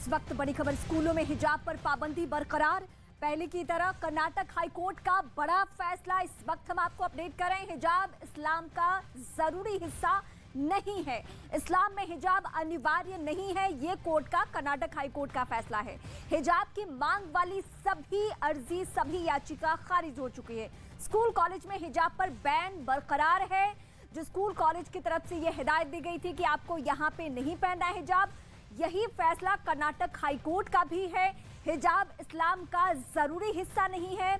वक्त बड़ी खबर, स्कूलों में हिजाब पर पाबंदी बरकरार। पहले की तरह कर्नाटक हाईकोर्ट का बड़ा फैसला। इस वक्त हम आपको अपडेट कर रहे हैं। हिजाब इस्लाम का जरूरी हिस्सा नहीं है, इस्लाम में हिजाब अनिवार्य नहीं है, ये कोर्ट का, कर्नाटक हाईकोर्ट का फैसला है। हिजाब की मांग वाली सभी अर्जी, सभी याचिका खारिज हो चुकी है। स्कूल कॉलेज में हिजाब पर बैन बरकरार है। जो स्कूल कॉलेज की तरफ से यह हिदायत दी गई थी कि आपको यहाँ पे नहीं पहनना है हिजाब, यही फैसला कर्नाटक हाईकोर्ट का भी है। हिजाब इस्लाम का जरूरी हिस्सा नहीं है,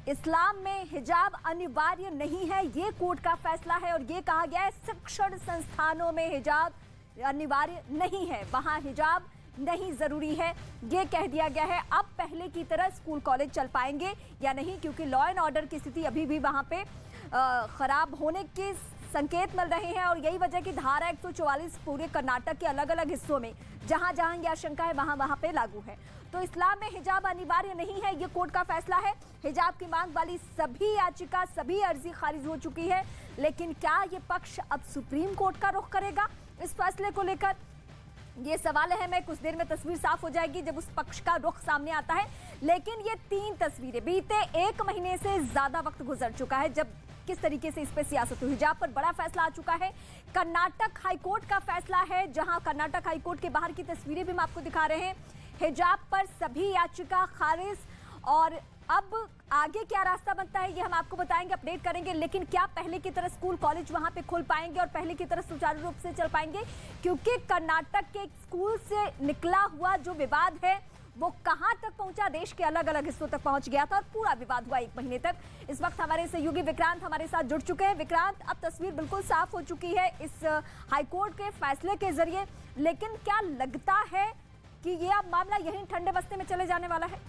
इस्लाम में हिजाब अनिवार्य नहीं है, ये कोर्ट का फैसला है। और ये कहा गया है शिक्षण संस्थानों में हिजाब अनिवार्य नहीं है, वहां हिजाब नहीं जरूरी है, ये कह दिया गया है। अब पहले की तरह स्कूल कॉलेज चल पाएंगे या नहीं, क्योंकि लॉ एंड ऑर्डर की स्थिति अभी भी वहां पे खराब होने के संकेत मिल रहे हैं। और यही वजह की धारा 144 पूरे कर्नाटक के अलग अलग हिस्सों में जहां जहां यह आशंका है वहां पे लागू है। तो इस्लाम में हिजाब अनिवार्य नहीं है, ये कोर्ट का फैसला है। हिजाब की मांग वाली सभी याचिका, सभी अर्जी खारिज हो चुकी है। लेकिन क्या ये पक्ष अब सुप्रीम कोर्ट का रुख करेगा इस फैसले को लेकर, ये सवाल है। मैं कुछ देर में तस्वीर साफ हो जाएगी जब उस पक्ष का रुख सामने आता है। लेकिन ये 3 तस्वीरें, बीते 1 महीने से ज्यादा वक्त गुजर चुका है जब किस तरीके से इस पे सियासत हुई। हिजाब पर बड़ा फैसला आ चुका है, कर्नाटक हाईकोर्ट का फैसला है, जहां कर्नाटक हाईकोर्ट के बाहर की तस्वीरें भी हम आपको दिखा रहे हैं। हिजाब पर सभी याचिका खारिज। और अब आगे क्या रास्ता बनता है ये हम आपको बताएंगे, अपडेट करेंगे। लेकिन क्या पहले की तरह स्कूल कॉलेज वहां पे खुल पाएंगे और पहले की तरह सुचारू रूप से चल पाएंगे? क्योंकि कर्नाटक के स्कूल से निकला हुआ जो विवाद है वो कहां तक पहुंचा, देश के अलग अलग हिस्सों तक पहुंच गया था और पूरा विवाद हुआ 1 महीने तक। इस वक्त हमारे सहयोगी विक्रांत हमारे साथ जुड़ चुके हैं। विक्रांत, अब तस्वीर बिल्कुल साफ हो चुकी है इस हाईकोर्ट के फैसले के जरिए, लेकिन क्या लगता है कि ये अब मामला यहीं ठंडे बस्ते में चले जाने वाला है?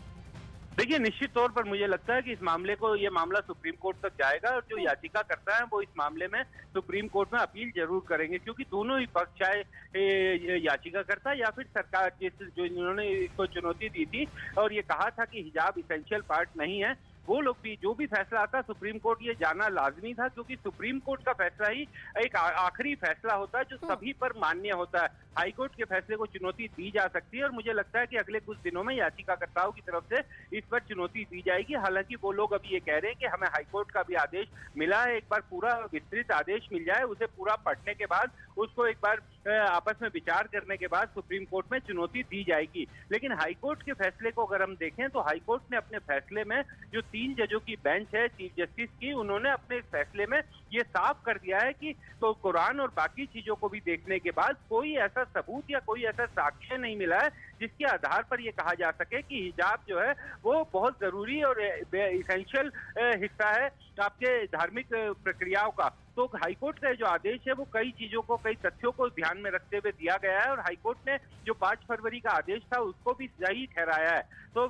देखिए, निश्चित तौर पर मुझे लगता है कि इस मामले को, ये मामला सुप्रीम कोर्ट तक जाएगा और जो याचिका करता है वो इस मामले में सुप्रीम कोर्ट में अपील जरूर करेंगे, क्योंकि दोनों ही पक्ष, चाहे याचिका करता या फिर सरकार, जो इन्होंने इसको चुनौती दी थी और ये कहा था कि हिजाब इसेंशियल पार्ट नहीं है, वो लोग भी, जो भी फैसला आता सुप्रीम कोर्ट ये जाना लाजमी था, क्योंकि सुप्रीम कोर्ट का फैसला ही एक आखिरी फैसला होता है जो सभी पर मान्य होता है। हाईकोर्ट के फैसले को चुनौती दी जा सकती है और मुझे लगता है कि अगले कुछ दिनों में याचिकाकर्ताओं की तरफ से इस पर चुनौती दी जाएगी। हालांकि वो लोग अभी ये कह रहे हैं कि हमें हाईकोर्ट का भी आदेश मिला है, एक बार पूरा विस्तृत आदेश मिल जाए, उसे पूरा पढ़ने के बाद उसको एक बार आपस में विचार करने के बाद सुप्रीम कोर्ट में चुनौती दी जाएगी। लेकिन हाईकोर्ट के फैसले को अगर हम देखें तो हाईकोर्ट ने अपने फैसले में, जो 3 जजों की बेंच है चीफ जस्टिस की, उन्होंने अपने फैसले में ये साफ कर दिया है कि तो कुरान और बाकी चीजों को भी देखने के बाद कोई ऐसा सबूत या कोई ऐसा साक्ष्य नहीं मिला है जिसके आधार पर यह कहा जा सके कि हिजाब जो है वो बहुत जरूरी और इसेंशियल हिस्सा है आपके धार्मिक प्रक्रियाओं का। तो हाईकोर्ट का जो आदेश है वो कई चीजों को, कई तथ्यों को ध्यान में रखते हुए दिया गया है और हाईकोर्ट ने जो 5 फरवरी का आदेश था उसको भी सही ठहराया है। तो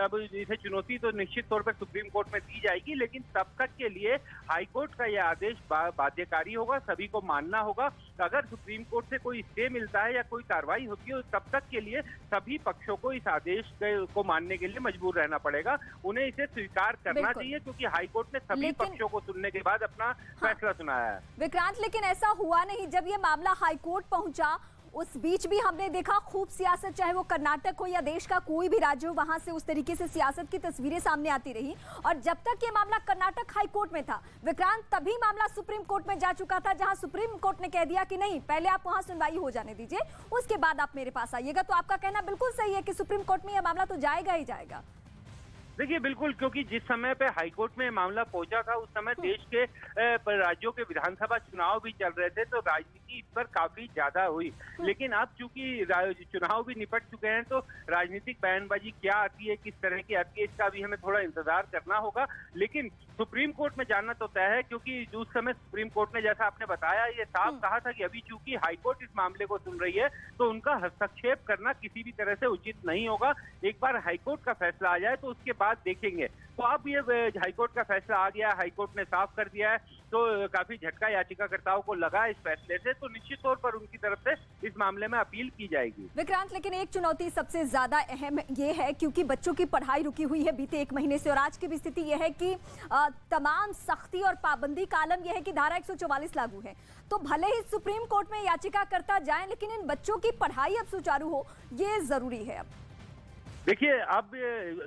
अब इसे चुनौती तो निश्चित तौर पर सुप्रीम कोर्ट में दी जाएगी, लेकिन तब तक के लिए हाईकोर्ट का यह आदेश बाध्यकारी होगा, सभी को मानना होगा। अगर सुप्रीम कोर्ट से कोई स्टे मिलता है या कोई कार्रवाई होती है, तब तक के लिए सभी पक्षों को इस आदेश को मानने के लिए मजबूर रहना पड़ेगा, उन्हें इसे स्वीकार करना चाहिए, क्योंकि हाईकोर्ट ने सभी पक्षों को सुनने के बाद अपना फैसला सुनाया है। विक्रांत, लेकिन ऐसा हुआ नहीं। जब ये मामला हाईकोर्ट पहुंचा उस बीच भी हमने देखा खूब सियासत, चाहे वो कर्नाटक हो या देश का कोई भी राज्य हो, वहां से उस तरीके से सियासत की तस्वीरें सामने आती रही। और जब तक ये मामला कर्नाटक हाईकोर्ट में था विक्रांत, तभी मामला सुप्रीम कोर्ट में जा चुका था, जहां सुप्रीम कोर्ट ने कह दिया कि नहीं, पहले आप वहां सुनवाई हो जाने दीजिए, उसके बाद आप मेरे पास आइएगा। तो आपका कहना बिल्कुल सही है कि सुप्रीम कोर्ट में यह मामला तो जाएगा ही जाएगा। देखिए, बिल्कुल, क्योंकि जिस समय पे हाईकोर्ट में मामला पहुंचा था उस समय देश के राज्यों के विधानसभा चुनाव भी चल रहे थे, तो राजनीति इस पर काफी ज्यादा हुई। लेकिन अब चूंकि चुनाव भी निपट चुके हैं तो राजनीतिक बयानबाजी क्या आती है, किस तरह की आती है, इसका भी हमें थोड़ा इंतजार करना होगा। लेकिन सुप्रीम कोर्ट में जाना तो तय है, क्योंकि उस समय सुप्रीम कोर्ट ने, जैसा आपने बताया, ये साफ कहा था कि अभी चूंकि हाईकोर्ट इस मामले को सुन रही है तो उनका हस्तक्षेप करना किसी भी तरह से उचित नहीं होगा। एक बार हाईकोर्ट का फैसला आ जाए तो उसके बाद देखेंगे। तो अब ये हाईकोर्ट का फैसला आ गया, हाईकोर्ट ने साफ कर दिया है, तो काफी झटका याचिकाकर्ताओं को लगा इस फैसले से। तो निश्चित तौर पर उनकी तरफ से इस मामले में अपील की जाएगी। विक्रांत, लेकिन एक चुनौती सबसे ज्यादा अहम ये है क्योंकि बच्चों की पढ़ाई रुकी हुई है बीते 1 महीने से, और आज की भी स्थिति यह है कि तमाम सख्ती और पाबंदी का आलम यह है कि धारा 144 लागू है। तो भले ही सुप्रीम कोर्ट में याचिका करता जाए, लेकिन इन बच्चों की पढ़ाई अब सुचारू हो, ये जरूरी है। अब देखिए, अब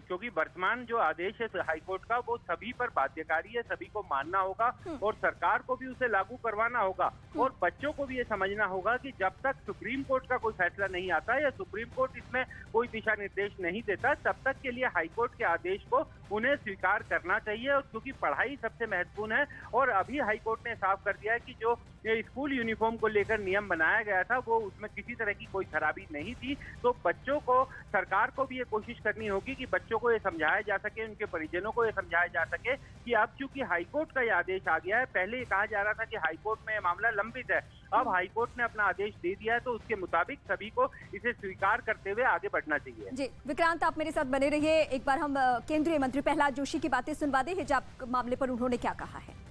क्योंकि वर्तमान जो आदेश है हाईकोर्ट का वो सभी पर बाध्यकारी है, सभी को मानना होगा और सरकार को भी उसे लागू करवाना होगा और बच्चों को भी ये समझना होगा कि जब तक सुप्रीम कोर्ट का कोई फैसला नहीं आता या सुप्रीम कोर्ट इसमें कोई दिशा निर्देश नहीं देता, तब तक के लिए हाईकोर्ट के आदेश को उन्हें स्वीकार करना चाहिए। और क्योंकि पढ़ाई सबसे महत्वपूर्ण है और अभी हाईकोर्ट ने साफ कर दिया है कि जो स्कूल यूनिफॉर्म को लेकर नियम बनाया गया था वो उसमें किसी तरह की कोई खराबी नहीं थी। तो बच्चों को, सरकार को भी ये कोशिश करनी होगी कि बच्चों को ये समझाया जा सके, उनके परिजनों को ये समझाया जा सके कि अब चूंकि हाईकोर्ट का ये आदेश आ गया है, पहले ये कहा जा रहा था कि हाईकोर्ट में मामला लंबित है, अब हाईकोर्ट ने अपना आदेश दे दिया है तो उसके मुताबिक सभी को इसे स्वीकार करते हुए आगे बढ़ना चाहिए। जी विक्रांत, आप मेरे साथ बने रहिए। एक बार हम केंद्रीय मंत्री प्रहलाद जोशी की बातें सुनवा दें। हिजाब मामले पर उन्होंने क्या कहा है।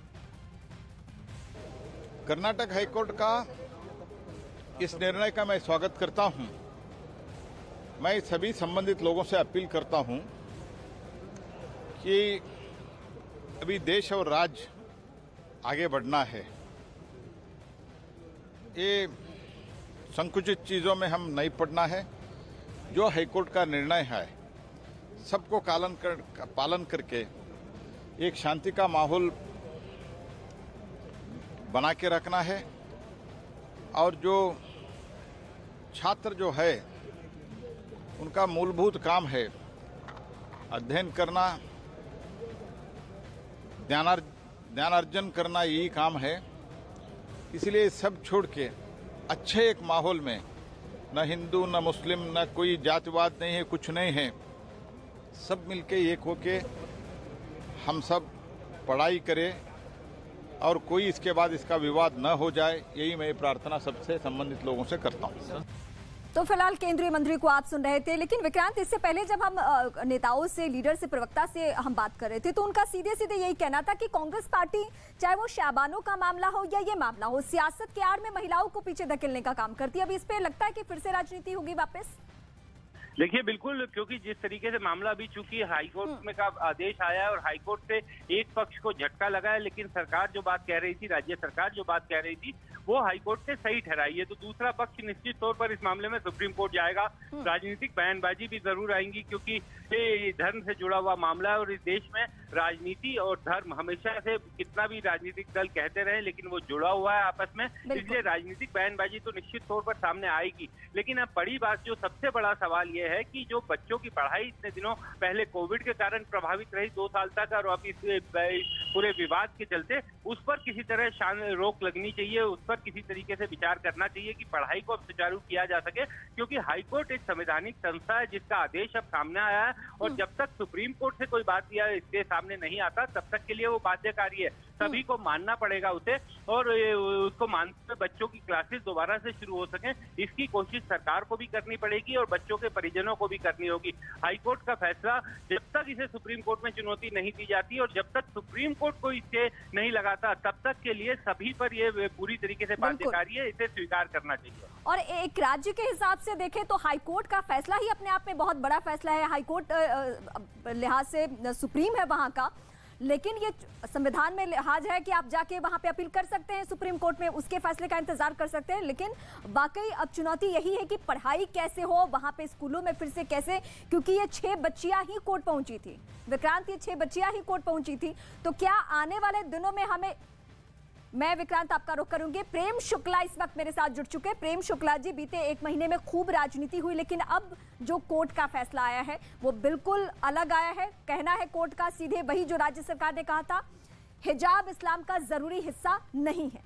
कर्नाटक हाईकोर्ट का इस निर्णय का मैं स्वागत करता हूं। मैं सभी संबंधित लोगों से अपील करता हूं कि अभी देश और राज्य आगे बढ़ना है। ये संकुचित चीज़ों में हम नहीं पड़ना है। जो हाईकोर्ट का निर्णय है सबको पालन करके एक शांति का माहौल बना के रखना है। और जो छात्र जो है उनका मूलभूत काम है अध्ययन करना, ज्ञानार्जन करना, यही काम है। इसलिए सब छोड़ के अच्छे एक माहौल में, न हिंदू न मुस्लिम न कोई जातिवाद नहीं है, कुछ नहीं है, सब मिलके एक होके हम सब पढ़ाई करें और कोई इसके बाद इसका विवाद न हो जाए, यही मैं प्रार्थना सबसे संबंधित लोगों से करता हूँ। तो फिलहाल केंद्रीय मंत्री को आप सुन रहे थे, लेकिन विक्रांत, इससे पहले जब हम नेताओं से, लीडर से, प्रवक्ता से हम बात कर रहे थे तो उनका सीधे सीधे यही कहना था कि कांग्रेस पार्टी, चाहे वो शाबानों का मामला हो या ये मामला हो, सियासत के आड़ में महिलाओं को पीछे धकेलने का काम करती है। अब इस पे लगता है कि फिर से राजनीति होगी वापस। देखिए, बिल्कुल, क्योंकि जिस तरीके से मामला अभी चूंकि हाईकोर्ट में का आदेश आया है और हाईकोर्ट से एक पक्ष को झटका लगा है, लेकिन सरकार जो बात कह रही थी, राज्य सरकार जो बात कह रही थी, वो हाईकोर्ट से सही ठहराई है। तो दूसरा पक्ष निश्चित तौर पर इस मामले में सुप्रीम कोर्ट जाएगा। राजनीतिक बयानबाजी भी जरूर आएंगी क्योंकि ये धर्म से जुड़ा हुआ मामला है और इस देश में राजनीति और धर्म हमेशा से, कितना भी राजनीतिक दल कहते रहे, लेकिन वो जुड़ा हुआ है आपस में, इसलिए राजनीतिक बयानबाजी तो निश्चित तौर पर सामने आएगी। लेकिन अब बड़ी बात, जो सबसे बड़ा सवाल ये है कि जो बच्चों की पढ़ाई इतने दिनों पहले कोविड के कारण प्रभावित रही 2 साल तक, और अब इस पूरे विवाद के चलते उस पर किसी तरह रोक लगनी चाहिए, उस पर किसी तरीके से विचार करना चाहिए कि पढ़ाई को अब सुचारू किया जा सके। क्योंकि हाईकोर्ट एक संवैधानिक संस्था है जिसका आदेश अब सामने आया है और जब तक सुप्रीम कोर्ट से कोई बात या इसके सामने नहीं आता तब तक के लिए वो बाध्यकारी है। सभी को मानना पड़ेगा उसे, और उसको मानते हुए बच्चों की क्लासेस दोबारा से शुरू हो सके, इसकी कोशिश सरकार को भी करनी पड़ेगी और बच्चों के परिजनों को भी करनी होगी। हाईकोर्ट का फैसला, जब तक इसे सुप्रीम कोर्ट में चुनौती नहीं दी जाती और जब तक सुप्रीम कोर्ट को इसे नहीं लगाता, तब तक के लिए सभी पर ये पूरी तरीके से बाध्यकारी है, इसे स्वीकार करना चाहिए। और एक राज्य के हिसाब से देखें तो हाईकोर्ट का फैसला ही अपने आप में बहुत बड़ा फैसला है। हाईकोर्ट लिहाज से सुप्रीम है वहां का, लेकिन ये संविधान में लिहाज है कि आप जाके वहां पे अपील कर सकते हैं सुप्रीम कोर्ट में, उसके फैसले का इंतजार कर सकते हैं। लेकिन वाकई अब चुनौती यही है कि पढ़ाई कैसे हो वहां पे, स्कूलों में फिर से कैसे, क्योंकि ये 6 बच्चियां ही कोर्ट पहुंची थी विक्रांत, ये 6 बच्चियां ही कोर्ट पहुंची थी। तो क्या आने वाले दिनों में हमें, मैं विक्रांत आपका रुख करूंगी। प्रेम शुक्ला इस वक्त मेरे साथ जुड़ चुके। प्रेम शुक्ला जी, बीते 1 महीने में खूब राजनीति हुई, लेकिन अब जो कोर्ट का फैसला आया है वो बिल्कुल अलग आया है। कहना है कोर्ट का सीधे वही जो राज्य सरकार ने कहा था, हिजाब इस्लाम का जरूरी हिस्सा नहीं है।